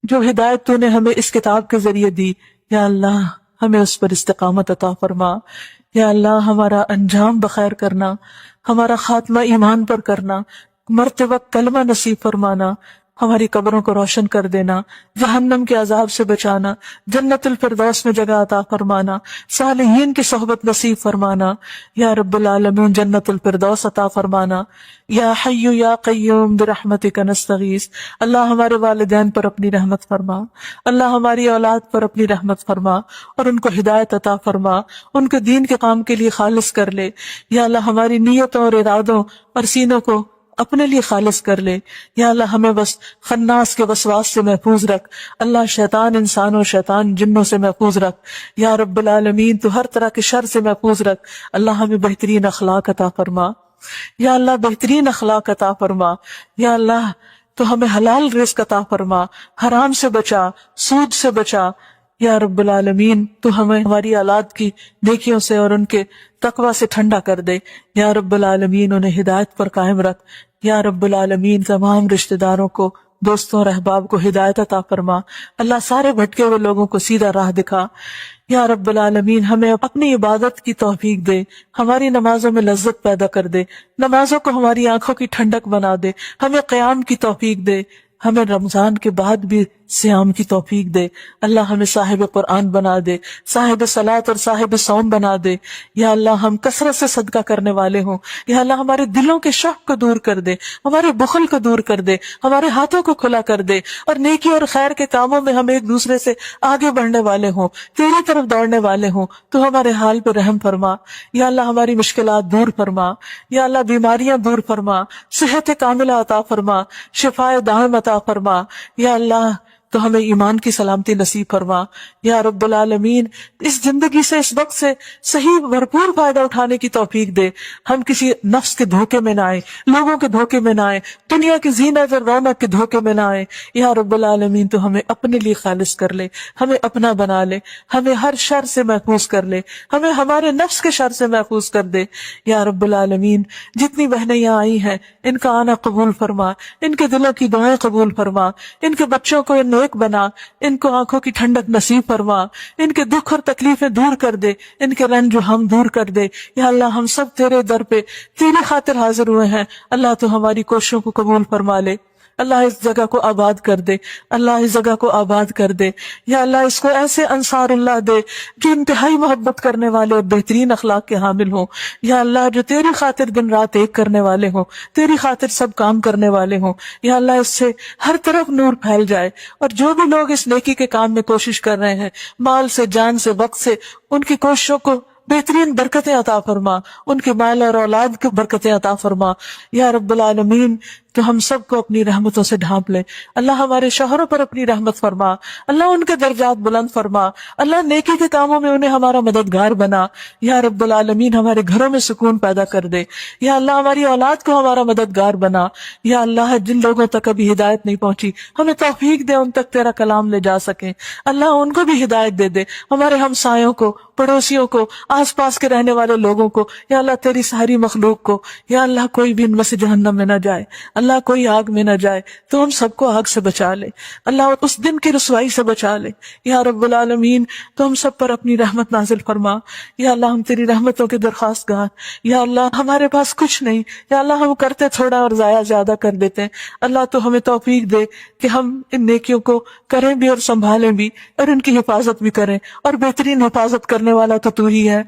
جو ہدایت تو نے ہمیں اس کتاب کے ذریعے دی، یا اللہ ہمیں اس پر استقامت عطا فرما۔ یا اللہ ہمارا انجام بخیر کرنا، ہمارا خاتمہ ایمان پر کرنا، مرتے وقت کلمہ نصیب فرمانا، ہماری قبروں کو روشن کر دینا، جہنم کے عذاب سے بچانا، جنت الفردوس میں جگہ عطا فرمانا، صالحین کی صحبت نصیب فرمانا، یا رب العالمین جنت الفردوس عطا فرمانا۔ یا حی یا قیوم برحمتک نستغیث، اللہ ہمارے والدین پر اپنی رحمت فرما، اللہ ہماری اولاد پر اپنی رحمت فرما اور ان کو ہدایت عطا فرما، ان کو دین کے کام کے لیے خالص کر لے۔ یا اللہ ہماری نیتوں اور ارادوں اور سینوں کو اپنے لیے خالص کر لے۔ یا اللہ ہمیں بس خناس کے وسواس سے محفوظ رکھ، اللہ شیطان انسانوں شیطان جنوں سے محفوظ رکھ، یا رب العالمین تو ہر طرح کے شر سے محفوظ رکھ، اللہ ہمیں بہترین اخلاق عطا فرما، یا اللہ بہترین اخلاق عطا فرما، یا اللہ تو ہمیں حلال رزق عطا فرما، حرام سے بچا، سود سے بچا، یا رب العالمین تو ہمیں ہماری اولاد کی نیکیوں سے اور ان کے تقوی سے ٹھنڈا کر دے، یا رب العالمین انہیں ہدایت پر قائم رکھ، یا رب العالمین تمام رشتہ داروں کو، دوستوں اور احباب کو ہدایت عطا فرما، اللہ سارے بھٹکے ہوئے لوگوں کو سیدھا راہ دکھا، یا رب العالمین ہمیں اپنی عبادت کی توفیق دے، ہماری نمازوں میں لذت پیدا کر دے، نمازوں کو ہماری آنکھوں کی ٹھنڈک بنا دے، ہمیں قیام کی توفیق دے، ہمیں رمضان کے بعد بھی صیام کی توفیق دے، اللہ ہمیں صاحب قرآن بنا دے، صاحب صلاۃ اور صاحب صوم بنا دے، یا اللہ ہم کثرت سے صدقہ کرنے والے ہوں، یا اللہ ہمارے دلوں کے شک کو دور کر دے، ہمارے بخل کو دور کر دے، ہمارے ہاتھوں کو کھلا کر دے، اور نیکی اور خیر کے کاموں میں ہم ایک دوسرے سے آگے بڑھنے والے ہوں، تیری طرف دوڑنے والے ہوں، تو ہمارے حال پہ رحم فرما، یا اللہ ہماری مشکلات دور فرما، یا اللہ بیماریاں دور فرما، صحت کاملہ عطا فرما، شفاء دائم عطا فرما، یا اللہ تو ہمیں ایمان کی سلامتی نصیب فرما، یا رب العالمین اس زندگی سے اس وقت سے صحیح بھرپور فائدہ اٹھانے کی توفیق دے، ہم کسی نفس کے دھوکے میں نہ آئے، لوگوں کے دھوکے میں نہ آئے، دنیا کی زینت اور رونق کے دھوکے میں نہ آئے، یا رب العالمین تو ہمیں اپنے لیے خالص کر لے، ہمیں اپنا بنا لے، ہمیں ہر شر سے محفوظ کر لے، ہمیں ہمارے نفس کے شر سے محفوظ کر دے، یا رب العالمین جتنی بہنیں یہاں آئی ہیں ان کا آنا قبول فرما، ان کے دلوں کی دعائیں قبول فرما، ان کے بچوں کو نیک بنا، ان کو آنکھوں کی ٹھنڈک نصیب فرما، ان کے دکھ اور تکلیفیں دور کر دے، ان کے رنج و ہم دور کر دے، یا اللہ ہم سب تیرے در پہ تیری خاطر حاضر ہوئے ہیں، اللہ تو ہماری کوششوں کو قبول فرما لے، اللہ اس جگہ کو آباد کر دے، اللہ اس جگہ کو آباد کر دے، یا اللہ اس کو ایسے انصار اللہ دے جو انتہائی محبت کرنے والے اور بہترین اخلاق کے حامل ہوں، یا اللہ جو تیری خاطر دن رات ایک کرنے والے ہوں، تیری خاطر سب کام کرنے والے ہوں، یا اللہ اس سے ہر طرف نور پھیل جائے، اور جو بھی لوگ اس نیکی کے کام میں کوشش کر رہے ہیں، مال سے، جان سے، وقت سے، ان کی کوششوں کو بہترین برکتیں عطا فرما، ان کے مال اور اولاد کو برکتیں عطا فرما، یا رب العالمین تو ہم سب کو اپنی رحمتوں سے ڈھانپ لے، اللہ ہمارے شوہروں پر اپنی رحمت فرما، اللہ ان کے درجات بلند فرما، اللہ نیکی کے کاموں میں انہیں ہمارا مددگار بنا، یا رب العالمین ہمارے گھروں میں سکون پیدا کر دے، یا اللہ ہماری اولاد کو ہمارا مددگار بنا، یا اللہ جن لوگوں تک ابھی ہدایت نہیں پہنچی ہمیں توفیق دے ان تک تیرا کلام لے جا سکیں، اللہ ان کو بھی ہدایت دے دے، ہمارے ہمسایوں کو، پڑوسیوں کو، آس پاس کے رہنے والے لوگوں کو، یا اللہ تیری ساری مخلوق کو، یا اللہ کوئی بھی ان میں سے جہنم میں نہ جائے، اللہ کوئی آگ میں نہ جائے، تو ہم سب کو آگ سے بچا لے، اللہ اس دن کی رسوائی سے بچا لے، یا رب العالمین تو ہم سب پر اپنی رحمت نازل فرما، یا اللہ ہم تیری رحمتوں کے درخواست گار، یا اللہ ہمارے پاس کچھ نہیں، یا اللہ ہم کرتے تھوڑا اور ضائع زیادہ کر دیتے ہیں، اللہ تو ہمیں توفیق دے کہ ہم ان نیکیوں کو کریں بھی اور سنبھالیں بھی اور ان کی حفاظت بھی کریں، اور بہترین حفاظت کرنے والا تو تو ہی ہے،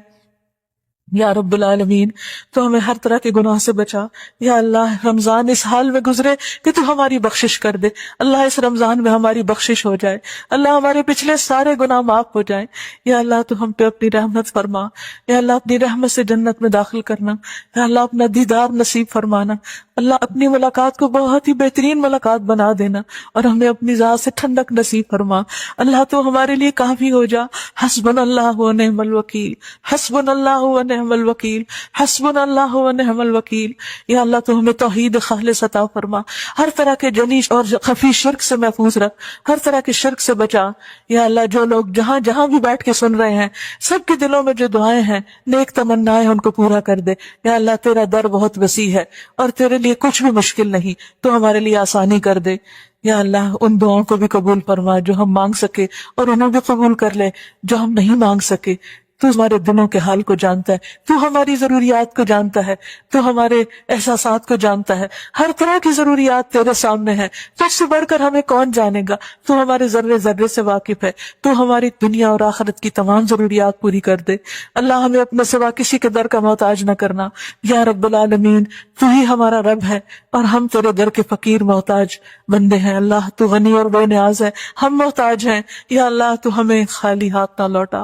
یا رب العالمین تو ہمیں ہر طرح کے گناہ سے بچا، یا اللہ رمضان اس حال میں گزرے کہ تو ہماری بخشش کر دے، اللہ اس رمضان میں ہماری بخشش ہو جائے، اللہ ہمارے پچھلے سارے گناہ معاف ہو جائیں، یا اللہ تو ہم پہ اپنی رحمت فرما، یا اللہ اپنی رحمت سے جنت میں داخل کرنا، یا اللہ اپنا دیدار نصیب فرمانا، اللہ اپنی ملاقات کو بہت ہی بہترین ملاقات بنا دینا، اور ہمیں اپنی ذات سے ٹھنڈک نصیب فرما، اللہ تو ہمارے لیے کافی ہو جا، حسبنا اللہ و نعم الوکیل، حسبنا اللہ و نعم الوکیل، حسبنا اللہ و نعم الوکیل، یا اللہ تو ہمیں توحید خالص عطا فرما، ہر طرح کے جلی اور خفی شرک سے محفوظ رکھ، ہر طرح کے شرک سے بچا، یا اللہ جو لوگ جہاں جہاں بھی بیٹھ کے سن رہے ہیں سب کے دلوں میں جو دعائیں ہیں، نیک تمنائیں ان کو پورا کر دے، یا اللہ تیرا در بہت وسیع ہے اور تیرے لیے لیے کچھ بھی مشکل نہیں، تو ہمارے لیے آسانی کر دے۔ یا اللہ ان دعاؤں کو بھی قبول فرما جو ہم مانگ سکے، اور انہیں بھی قبول کر لے جو ہم نہیں مانگ سکے۔ تو ہمارے دلوں کے حال کو جانتا ہے، تو ہماری ضروریات کو جانتا ہے، تو ہمارے احساسات کو جانتا ہے، ہر طرح کی ضروریات تیرے سامنے ہے، تجھ سے بڑھ کر ہمیں کون جانے گا؟ تو ہمارے ذرے ذرے سے واقف ہے، تو ہماری دنیا اور آخرت کی تمام ضروریات پوری کر دے۔ اللہ ہمیں اپنے سوا کسی کے در کا محتاج نہ کرنا۔ یا رب العالمین، تو ہی ہمارا رب ہے اور ہم تیرے در کے فقیر محتاج بندے ہیں۔ اللہ تو غنی اور بے نیاز ہے، ہم محتاج ہیں۔ یا اللہ تو ہمیں خالی ہاتھ نہ لوٹا،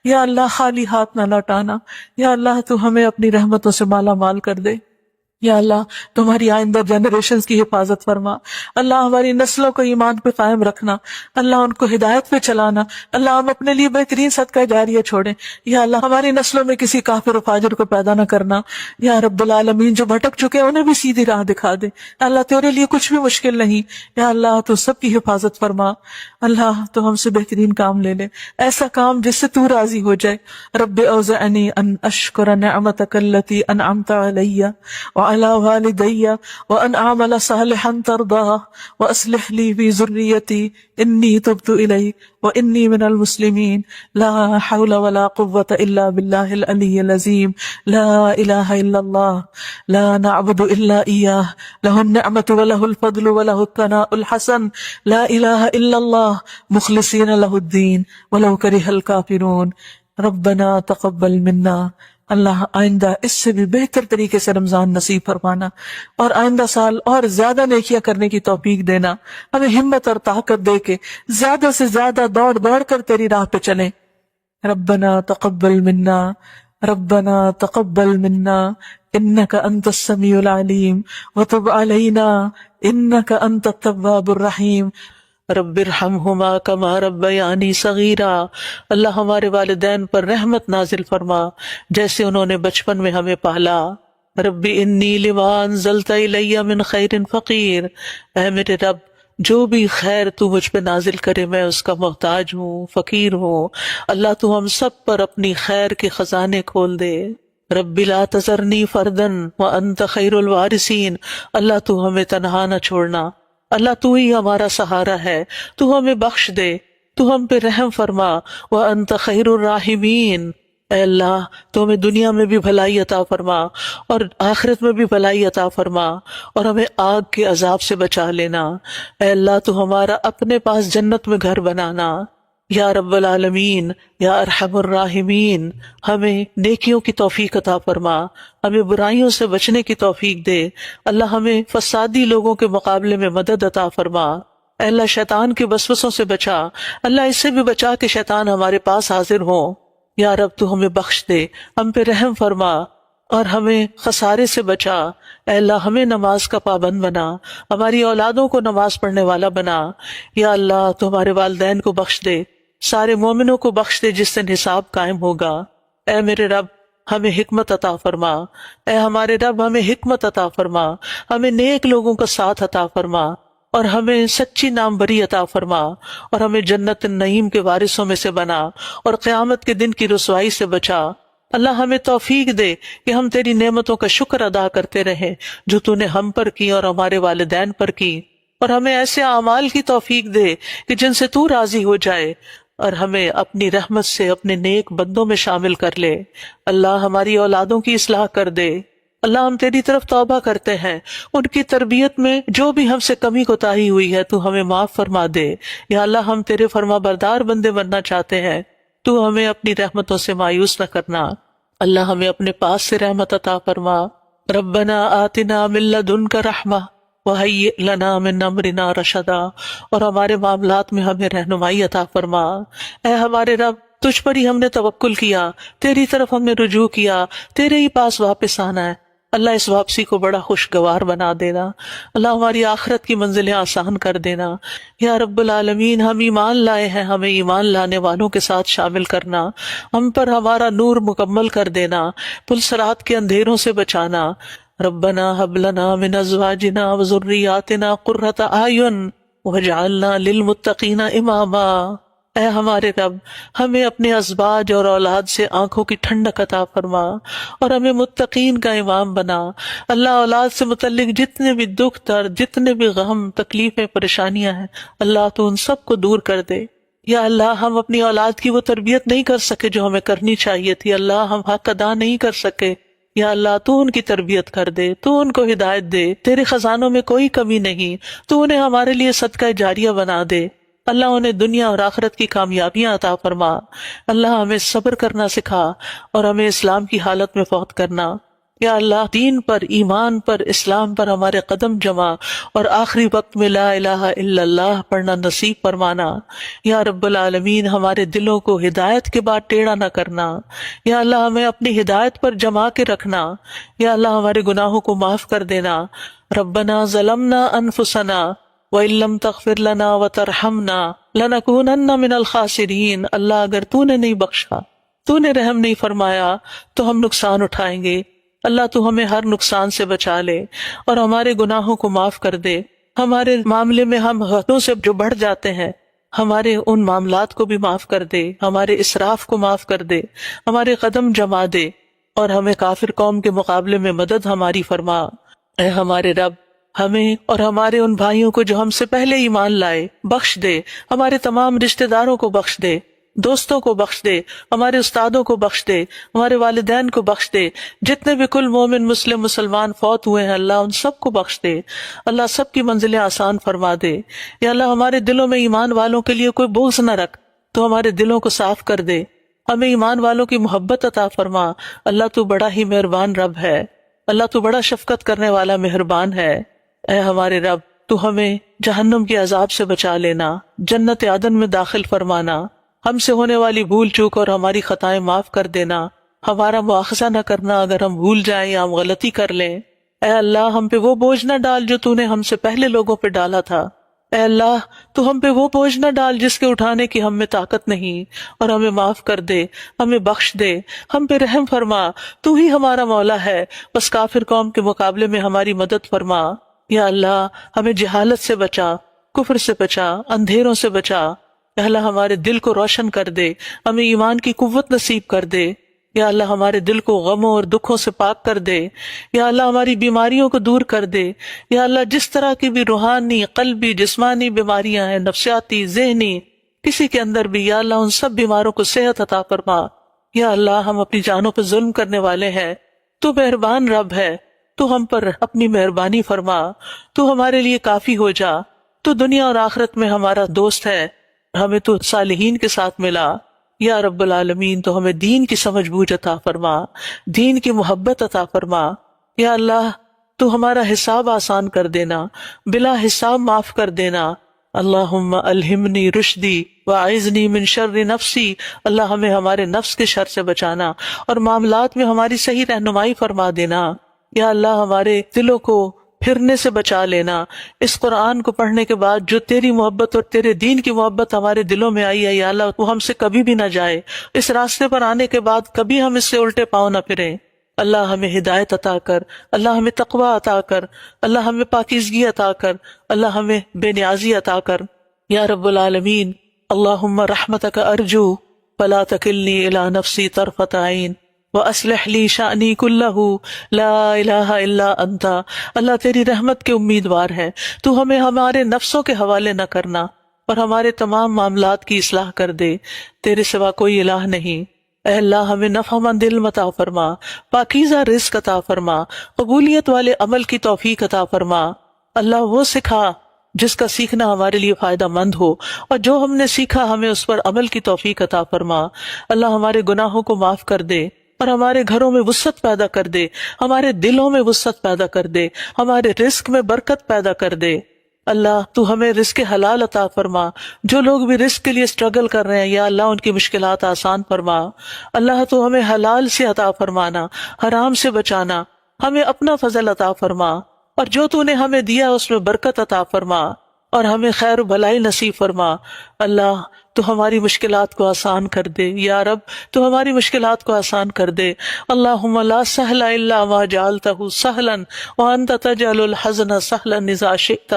یا اللہ خالی ہاتھ نہ لوٹانا۔ یا اللہ تو ہمیں اپنی رحمتوں سے مالا مال کر دے۔ یا اللہ تمہاری آئندہ جنریشنز کی حفاظت فرما۔ اللہ ہماری نسلوں کو ایمان پہ قائم رکھنا، اللہ ان کو ہدایت پہ چلانا۔ اللہ ہم اپنے لیے بہترین صدقہ جاریہ چھوڑیں۔ یا اللہ ہماری نسلوں میں کسی کافر و فاجر کو پیدا نہ کرنا۔ یا رب العالمین، جو بھٹک چکے انہیں بھی سیدھی راہ دکھا دے۔ اللہ تیرے لیے کچھ بھی مشکل نہیں۔ یا اللہ تو سب کی حفاظت فرما۔ اللہ تو ہم سے بہترین کام لے لے، ایسا کام جس سے تو راضی ہو جائے۔ رب اوزعنی ان اشکر نعمتک التی انعمت علی وعلى والدي وأن أعمل صالحا ترضاه وأصلح لي في ذريتي إني تبت إليك وإني من المسلمين لا حول ولا قوة إلا بالله العلي العظيم لا إله إلا الله لا نعبد إلا إياه له النعمة وله الفضل وله الثناء الحسن لا إله إلا الله مخلصين له الدين ولو كره الكافرون ربنا تقبل منا۔ اللہ آئندہ اس سے بھی بہتر طریقے سے رمضان نصیب فرمانا، اور آئندہ سال اور زیادہ نیکیاں کرنے کی توفیق دینا۔ ہمیں ہمت اور طاقت دے کے زیادہ سے زیادہ دوڑ دوڑ کر تیری راہ پہ چلیں۔ ربنا تقبل منا، ربنا تقبل منا انک انت السمیع العلیم وتب علینا انک انت التواب الرحیم۔ رب ارحمہما کما ربیانی صغیرا، اللہ ہمارے والدین پر رحمت نازل فرما جیسے انہوں نے بچپن میں ہمیں پالا۔ رب انی لما انزلت الی من خیر فقیر، اے میرے رب جو بھی خیر تو مجھ پہ نازل کرے میں اس کا محتاج ہوں، فقیر ہوں۔ اللہ تو ہم سب پر اپنی خیر کے خزانے کھول دے۔ رب لا تذرنی فردن وانت خیر الوارثین، اللہ تو ہمیں تنہا نہ چھوڑنا، اللہ تو ہی ہمارا سہارا ہے، تو ہمیں بخش دے، تو ہم پہ رحم فرما۔ وانت خیر الراحمین، اے اللہ تو ہمیں دنیا میں بھی بھلائی عطا فرما اور آخرت میں بھی بھلائی عطا فرما، اور ہمیں آگ کے عذاب سے بچا لینا۔ اے اللہ تو ہمارا اپنے پاس جنت میں گھر بنانا۔ یا رب العالمین، یا ارحم الراحمین، ہمیں نیکیوں کی توفیق عطا فرما، ہمیں برائیوں سے بچنے کی توفیق دے۔ اللہ ہمیں فسادی لوگوں کے مقابلے میں مدد عطا فرما۔ اے اللہ شیطان کے وسوسوں سے بچا، اللہ اس سے بھی بچا کہ شیطان ہمارے پاس حاضر ہوں۔ یا رب تو ہمیں بخش دے، ہم پہ رحم فرما اور ہمیں خسارے سے بچا۔ اے اللہ ہمیں نماز کا پابند بنا، ہماری اولادوں کو نماز پڑھنے والا بنا۔ یا اللہ تو ہمارے والدین کو بخش دے، سارے مومنوں کو بخش دے جس سے حساب قائم ہوگا۔ اے میرے رب ہمیں حکمت عطا فرما، اے ہمارے رب ہمیں حکمت عطا فرما، ہمیں نیک لوگوں کا ساتھ عطا فرما، اور ہمیں سچی نام بری عطا فرما، اور ہمیں جنت النعیم کے وارثوں میں سے بنا، اور قیامت کے دن کی رسوائی سے بچا۔ اللہ ہمیں توفیق دے کہ ہم تیری نعمتوں کا شکر ادا کرتے رہیں جو تو نے ہم پر کی اور ہمارے والدین پر کی، اور ہمیں ایسے اعمال کی توفیق دے کہ جن سے تو راضی ہو جائے، اور ہمیں اپنی رحمت سے اپنے نیک بندوں میں شامل کر لے۔ اللہ ہماری اولادوں کی اصلاح کر دے۔ اللہ ہم تیری طرف توبہ کرتے ہیں، ان کی تربیت میں جو بھی ہم سے کمی کوتاہی ہوئی ہے تو ہمیں معاف فرما دے۔ یا اللہ ہم تیرے فرما بردار بندے بننا چاہتے ہیں، تو ہمیں اپنی رحمتوں سے مایوس نہ کرنا۔ اللہ ہمیں اپنے پاس سے رحمت عطا فرما۔ ربنا آتنا من لدنک رحمہ وہیئ لنا من امرنا رشدا، اور ہمارے معاملات میں ہمیں رہنمائی عطا فرما۔ اے ہمارے رب تجھ پر ہی ہم نے توکل کیا، تیری طرف ہم نے رجوع کیا، تیرے ہی پاس واپس آنا ہے۔ اللہ اس واپسی کو بڑا خوشگوار بنا دینا، اللہ ہماری آخرت کی منزلیں آسان کر دینا۔ یا رب العالمین ہم ایمان لائے ہیں، ہمیں ایمان لانے والوں کے ساتھ شامل کرنا، ہم پر ہمارا نور مکمل کر دینا، پل صراط کے اندھیروں سے بچانا۔ ربنا هب لنا من ازواجنا وذرياتنا قرة اعین واجعلنا للمتقین اماما۔ اے ہمارے رب، ہمیں اپنے ازواج اور اولاد سے آنکھوں کی ٹھنڈک عطا فرما اور ہمیں متقین کا امام بنا۔ اللہ، اولاد سے متعلق جتنے بھی دکھ درد، جتنے بھی غم، تکلیفیں، پریشانیاں ہیں، اللہ تو ان سب کو دور کر دے۔ یا اللہ، ہم اپنی اولاد کی وہ تربیت نہیں کر سکے جو ہمیں کرنی چاہیے تھی، اللہ ہم حق ادا نہیں کر سکے، یا اللہ تو ان کی تربیت کر دے، تو ان کو ہدایت دے، تیرے خزانوں میں کوئی کمی نہیں، تو انہیں ہمارے لیے صدقہ جاریہ بنا دے، اللہ انہیں دنیا اور آخرت کی کامیابیاں عطا فرما۔ اللہ ہمیں صبر کرنا سکھا اور ہمیں اسلام کی حالت میں فوت کرنا۔ یا اللہ، دین پر، ایمان پر، اسلام پر ہمارے قدم جما اور آخری وقت میں لا الہ الا اللہ پڑھنا نصیب فرمانا۔ یا رب العالمین، ہمارے دلوں کو ہدایت کے بعد ٹیڑھا نہ کرنا۔ یا اللہ، ہمیں اپنی ہدایت پر جما کے رکھنا۔ یا اللہ، ہمارے گناہوں کو معاف کر دینا۔ ربنا ظلمنا انفسنا وَإِن لَّمْ تَغْفِرْ لَنَا وَتَرْحَمْنَا لَنَكُونَنَّ مِنَ الْخَاسِرِينَ۔ اللہ، اگر تو نے نہیں بخشا، تو نے رحم نہیں فرمایا تو ہم نقصان اٹھائیں گے۔ اللہ تو ہمیں ہر نقصان سے بچا لے اور ہمارے گناہوں کو معاف کر دے۔ ہمارے معاملے میں ہم حدوں سے جو بڑھ جاتے ہیں، ہمارے ان معاملات کو بھی معاف کر دے، ہمارے اسراف کو معاف کر دے، ہمارے قدم جما دے اور ہمیں کافر قوم کے مقابلے میں مدد ہماری فرما۔ اے ہمارے رب، ہمیں اور ہمارے ان بھائیوں کو جو ہم سے پہلے ایمان لائے بخش دے، ہمارے تمام رشتہ داروں کو بخش دے، دوستوں کو بخش دے، ہمارے استادوں کو بخش دے، ہمارے والدین کو بخش دے، جتنے بھی کل مومن مسلم مسلمان فوت ہوئے ہیں اللہ ان سب کو بخش دے۔ اللہ سب کی منزلیں آسان فرما دے۔ یا اللہ، ہمارے دلوں میں ایمان والوں کے لیے کوئی بغض نہ رکھ، تو ہمارے دلوں کو صاف کر دے، ہمیں ایمان والوں کی محبت عطا فرما۔ اللہ تو بڑا ہی مہربان رب ہے، اللہ تو بڑا شفقت کرنے والا مہربان ہے۔ اے ہمارے رب، تو ہمیں جہنم کے عذاب سے بچا لینا، جنت عدن میں داخل فرمانا، ہم سے ہونے والی بھول چوک اور ہماری خطائیں معاف کر دینا، ہمارا مواخذہ نہ کرنا اگر ہم بھول جائیں یا ہم غلطی کر لیں۔ اے اللہ، ہم پہ وہ بوجھ نہ ڈال جو تو نے ہم سے پہلے لوگوں پہ ڈالا تھا۔ اے اللہ، تو ہم پہ وہ بوجھ نہ ڈال جس کے اٹھانے کی ہم میں طاقت نہیں، اور ہمیں معاف کر دے، ہمیں بخش دے، ہم پہ رحم فرما، تو ہی ہمارا مولا ہے، بس کافر قوم کے مقابلے میں ہماری مدد فرما۔ یا اللہ، ہمیں جہالت سے بچا، کفر سے بچا، اندھیروں سے بچا۔ یا اللہ، ہمارے دل کو روشن کر دے، ہمیں ایمان کی قوت نصیب کر دے۔ یا اللہ، ہمارے دل کو غموں اور دکھوں سے پاک کر دے۔ یا اللہ، ہماری بیماریوں کو دور کر دے۔ یا اللہ، جس طرح کی بھی روحانی، قلبی، جسمانی بیماریاں ہیں، نفسیاتی، ذہنی، کسی کے اندر بھی، یا اللہ ان سب بیماروں کو صحت عطا فرما۔ یا اللہ، ہم اپنی جانوں پہ ظلم کرنے والے ہیں، تو مہربان رب ہے، تو ہم پر اپنی مہربانی فرما، تو ہمارے لیے کافی ہو جا، تو دنیا اور آخرت میں ہمارا دوست ہے، ہمیں تو صالحین کے ساتھ ملا۔ یا رب العالمین، تو ہمیں دین کی سمجھ بوجھ عطا فرما، دین کی محبت عطا فرما۔ یا اللہ، تو ہمارا حساب آسان کر دینا، بلا حساب معاف کر دینا۔ اللہم الہمنی رشدی واعذنی من شر نفسی، اللہ ہمیں ہمارے نفس کے شر سے بچانا اور معاملات میں ہماری صحیح رہنمائی فرما دینا۔ یا اللہ، ہمارے دلوں کو پھرنے سے بچا لینا۔ اس قرآن کو پڑھنے کے بعد جو تیری محبت اور تیرے دین کی محبت ہمارے دلوں میں آئی ہے، یا اللہ وہ ہم سے کبھی بھی نہ جائے۔ اس راستے پر آنے کے بعد کبھی ہم اس سے الٹے پاؤں نہ پھریں۔ اللہ ہمیں ہدایت عطا کر، اللہ ہمیں تقوی عطا کر، اللہ ہمیں پاکیزگی عطا کر، اللہ ہمیں بے نیازی عطا کر۔ یا رب العالمین، اللہم رحمتک ارجو فلا تکلنی الی نفسی طرفۃ عین وَأَصْلِحْ لِي شَأْنِي كُلَّهُ لَا إِلَٰهَ إِلَّا أَنْتَ۔ اللہ تیری رحمت کے امیدوار ہے، تو ہمیں ہمارے نفسوں کے حوالے نہ کرنا اور ہمارے تمام معاملات کی اصلاح کر دے، تیرے سوا کوئی الہ نہیں۔ اے اللہ، ہمیں نفع مند علم عطا فرما، پاکیزہ رزق عطا فرما، قبولیت والے عمل کی توفیق عطا فرما۔ اللہ وہ سکھا جس کا سیکھنا ہمارے لیے فائدہ مند ہو، اور جو ہم نے سیکھا ہمیں اس پر عمل کی توفیق عطا فرما۔ اللہ ہمارے گناہوں کو معاف کر دے اور ہمارے گھروں میں وسعت پیدا کر دے، ہمارے دلوں میں وسعت پیدا کر دے، ہمارے رزق میں برکت پیدا کر دے۔ اللہ تو ہمیں رزق حلال عطا فرما، جو لوگ بھی رزق کے لیے سٹرگل کر رہے ہیں یا اللہ ان کی مشکلات آسان فرما۔ اللہ تو ہمیں حلال سے عطا فرمانا، حرام سے بچانا، ہمیں اپنا فضل عطا فرما، اور جو تو نے ہمیں دیا اس میں برکت عطا فرما، اور ہمیں خیر و بھلائی نصیب فرما۔ اللہ تو ہماری مشکلات کو آسان کر دے، یا رب تو ہماری مشکلات کو آسان کر دے۔ اللہم لا سہل الا ما جعلتہ سہلا وانت تجعل الحزن سہلا اذا شئت۔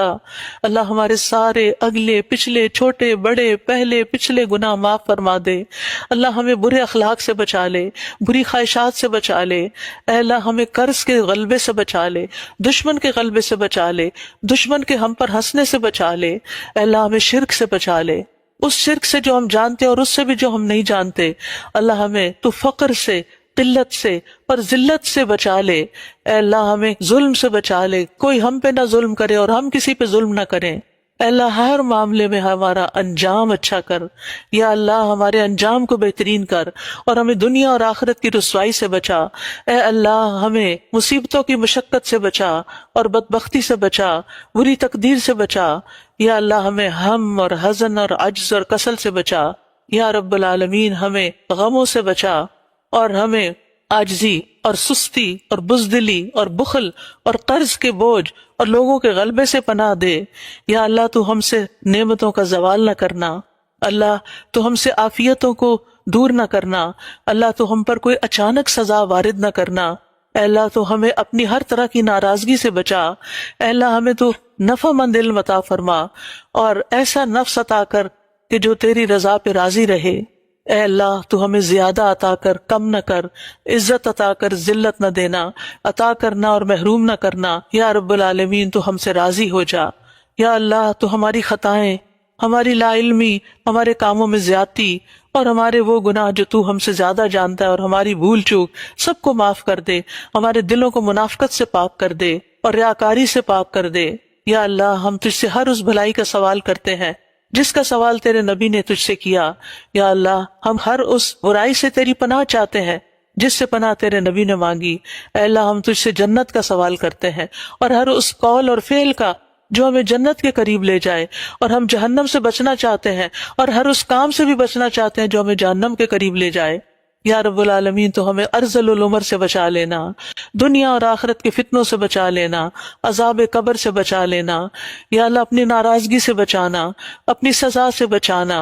اللہ ہمارے سارے اگلے پچھلے چھوٹے بڑے پہلے پچھلے گناہ معاف فرما دے۔ اللہ ہمیں برے اخلاق سے بچا لے، بری خواہشات سے بچا لے۔ اے اللہ ہمیں قرض کے غلبے سے بچا لے، دشمن کے غلبے سے بچا لے، دشمن کے ہم پر ہنسنے سے بچا لے۔ اے اللہ ہمیں شرک سے بچا لے، اس شرک سے جو ہم جانتے اور اس سے بھی جو ہم نہیں جانتے۔ اللہ ہمیں تو فقر سے، قلت سے اور ذلت سے بچا لے۔ اے اللہ ہمیں ظلم سے بچا لے، کوئی ہم پہ نہ ظلم کرے اور ہم کسی پہ ظلم نہ کریں۔ اے اللہ ہر معاملے میں ہمارا انجام اچھا کر، یا اللہ ہمارے انجام کو بہترین کر اور ہمیں دنیا اور آخرت کی رسوائی سے بچا۔ اے اللہ ہمیں مصیبتوں کی مشقت سے بچا اور بدبختی سے بچا، بری تقدیر سے بچا۔ یا اللہ ہمیں ہم اور حزن اور عجز اور کسل سے بچا۔ یا رب العالمین ہمیں غموں سے بچا اور ہمیں عاجزی اور سستی اور بزدلی اور بخل اور قرض کے بوجھ اور لوگوں کے غلبے سے پناہ دے۔ یا اللہ تو ہم سے نعمتوں کا زوال نہ کرنا، اللہ تو ہم سے عافیتوں کو دور نہ کرنا، اللہ تو ہم پر کوئی اچانک سزا وارد نہ کرنا۔ اے اللہ تو ہمیں اپنی ہر طرح کی ناراضگی سے بچا۔ اے اللہ ہمیں تو نفع مند علم عطا فرما اور ایسا نفس عطا کر کہ جو تیری رضا پہ راضی رہے۔ اے اللہ تو ہمیں زیادہ عطا کر، کم نہ کر، عزت عطا کر، ذلت نہ دینا، عطا کرنا اور محروم نہ کرنا۔ یا رب العالمین تو ہم سے راضی ہو جا۔ یا اللہ تو ہماری خطائیں، ہماری لا علمی، ہمارے کاموں میں زیادتی اور ہمارے وہ گناہ جو تو ہم سے زیادہ جانتا ہے اور ہماری بھول چوک سب کو معاف کر دے، ہمارے دلوں کو منافقت سے پاک کر دے اور ریاکاری سے پاک کر دے۔ یا اللہ ہم تجھ سے ہر اس بھلائی کا سوال کرتے ہیں جس کا سوال تیرے نبی نے تجھ سے کیا۔ یا اللہ ہم ہر اس برائی سے تیری پناہ چاہتے ہیں جس سے پناہ تیرے نبی نے مانگی۔ اے اللہ ہم تجھ سے جنت کا سوال کرتے ہیں اور ہر اس قول اور فعل کا جو ہمیں جنت کے قریب لے جائے، اور ہم جہنم سے بچنا چاہتے ہیں اور ہر اس کام سے بھی بچنا چاہتے ہیں جو ہمیں جہنم کے قریب لے جائے۔ یا رب العالمین تو ہمیں ارذل العمر سے بچا لینا، دنیا اور آخرت کے فتنوں سے بچا لینا، عذاب قبر سے بچا لینا۔ یا اللہ اپنی ناراضگی سے بچانا، اپنی سزا سے بچانا۔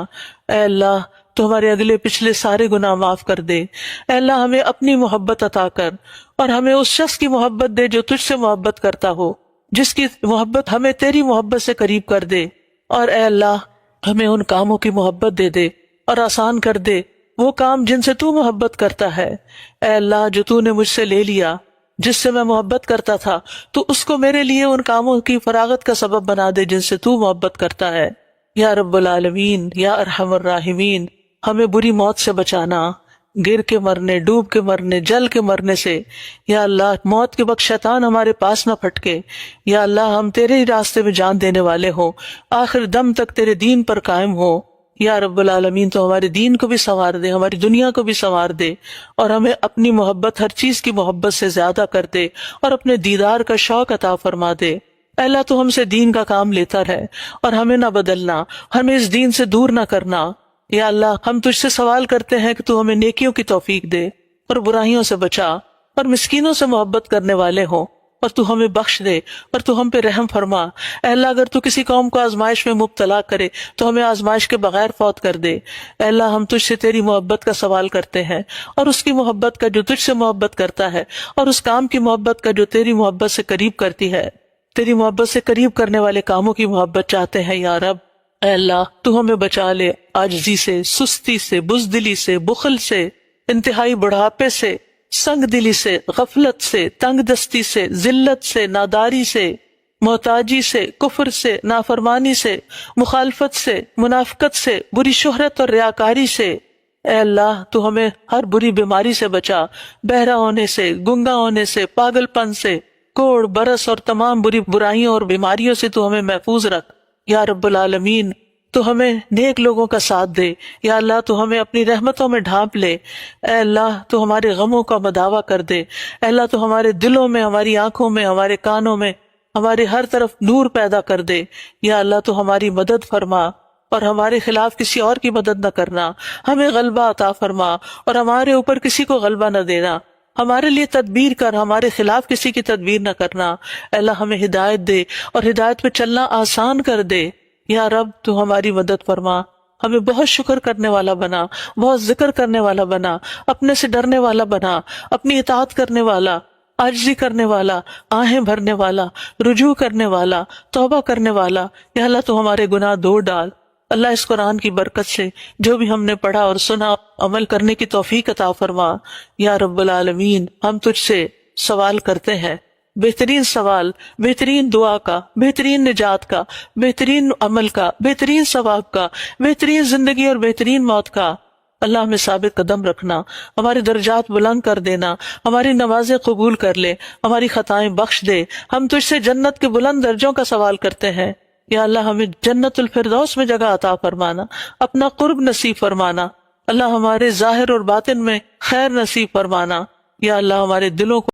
اے اللہ تو ہمارے اگلے پچھلے سارے گناہ معاف کر دے۔ اے اللہ ہمیں اپنی محبت عطا کر اور ہمیں اس شخص کی محبت دے جو تجھ سے محبت کرتا ہو، جس کی محبت ہمیں تیری محبت سے قریب کر دے۔ اور اے اللہ ہمیں ان کاموں کی محبت دے دے اور آسان کر دے وہ کام جن سے تو محبت کرتا ہے۔ اے اللہ جو تو نے مجھ سے لے لیا، جس سے میں محبت کرتا تھا، تو اس کو میرے لیے ان کاموں کی فراغت کا سبب بنا دے جن سے تو محبت کرتا ہے۔ یا رب العالمین، یا ارحم الراحمین، ہمیں بری موت سے بچانا، گر کے مرنے، ڈوب کے مرنے، جل کے مرنے سے۔ یا اللہ موت کے وقت شیطان ہمارے پاس نہ پھٹکے۔ یا اللہ ہم تیرے ہی راستے میں جان دینے والے ہوں، آخر دم تک تیرے دین پر قائم ہو۔ یا رب العالمین تو ہمارے دین کو بھی سنوار دے، ہماری دنیا کو بھی سنوار دے اور ہمیں اپنی محبت ہر چیز کی محبت سے زیادہ کر دے اور اپنے دیدار کا شوق عطا فرما دے۔ اے اللہ تو ہم سے دین کا کام لیتا رہے اور ہمیں نہ بدلنا، ہمیں اس دین سے دور نہ کرنا۔ یا اللہ ہم تجھ سے سوال کرتے ہیں کہ تو ہمیں نیکیوں کی توفیق دے اور برائیوں سے بچا اور مسکینوں سے محبت کرنے والے ہوں، اور تو ہمیں بخش دے اور تو ہم پہ رحم فرما۔ اے اللہ اگر تو کسی قوم کو آزمائش میں مبتلا کرے تو ہمیں آزمائش کے بغیر فوت کر دے۔ اے اللہ ہم تجھ سے تیری محبت کا سوال کرتے ہیں اور اس کی محبت کا جو تجھ سے محبت کرتا ہے، اور اس کام کی محبت کا جو تیری محبت سے قریب کرتی ہے۔ تیری محبت سے قریب کرنے والے کاموں کی محبت چاہتے ہیں یا رب۔ اے اللہ تو ہمیں بچا لے عاجزی سے، سستی سے، بزدلی سے، بخل سے، انتہائی بڑھاپے سے، سنگ دلی سے، غفلت سے، تنگ دستی سے، ذلت سے، ناداری سے، محتاجی سے، کفر سے، نافرمانی سے، مخالفت سے، منافقت سے، بری شہرت اور ریاکاری سے۔ اے اللہ تو ہمیں ہر بری بیماری سے بچا، بہرا ہونے سے، گنگا ہونے سے، پاگل پن سے، کوڑ برس اور تمام بری برائیوں اور بیماریوں سے تو ہمیں محفوظ رکھ۔ یا رب العالمین تو ہمیں نیک لوگوں کا ساتھ دے۔ یا اللہ تو ہمیں اپنی رحمتوں میں ڈھانپ لے۔ اے اللہ تو ہمارے غموں کا مداوع کر دے۔ اے اللہ تو ہمارے دلوں میں، ہماری آنکھوں میں، ہمارے کانوں میں، ہمارے ہر طرف نور پیدا کر دے۔ یا اللہ تو ہماری مدد فرما اور ہمارے خلاف کسی اور کی مدد نہ کرنا، ہمیں غلبہ عطا فرما اور ہمارے اوپر کسی کو غلبہ نہ دینا۔ ہمارے لیے تدبیر کر، ہمارے خلاف کسی کی تدبیر نہ کرنا۔ اے اللہ ہمیں ہدایت دے اور ہدایت پہ چلنا آسان کر دے۔ یا رب تو ہماری مدد فرما ہمیں بہت شکر کرنے والا بنا، بہت ذکر کرنے والا بنا، اپنے سے ڈرنے والا بنا، اپنی اطاعت کرنے والا، عاجزی کرنے والا، آہیں بھرنے والا، رجوع کرنے والا، توبہ کرنے والا۔ یا اللہ تو ہمارے گناہ دھو ڈال۔ اللہ اس قرآن کی برکت سے جو بھی ہم نے پڑھا اور سنا عمل کرنے کی توفیق عطا فرما۔ یا رب العالمین، ہم تجھ سے سوال کرتے ہیں، بہترین سوال، بہترین دعا کا، بہترین نجات کا، بہترین عمل کا، بہترین ثواب کا، بہترین زندگی اور بہترین موت کا۔ اللہ ہمیں ثابت قدم رکھنا، ہمارے درجات بلند کر دینا، ہماری نمازیں قبول کر لے، ہماری خطائیں بخش دے۔ ہم تجھ سے جنت کے بلند درجوں کا سوال کرتے ہیں۔ یا اللہ ہمیں جنت الفردوس میں جگہ عطا فرمانا، اپنا قرب نصیب فرمانا۔ اللہ ہمارے ظاہر اور باطن میں خیر نصیب فرمانا۔ یا اللہ ہمارے دلوں کو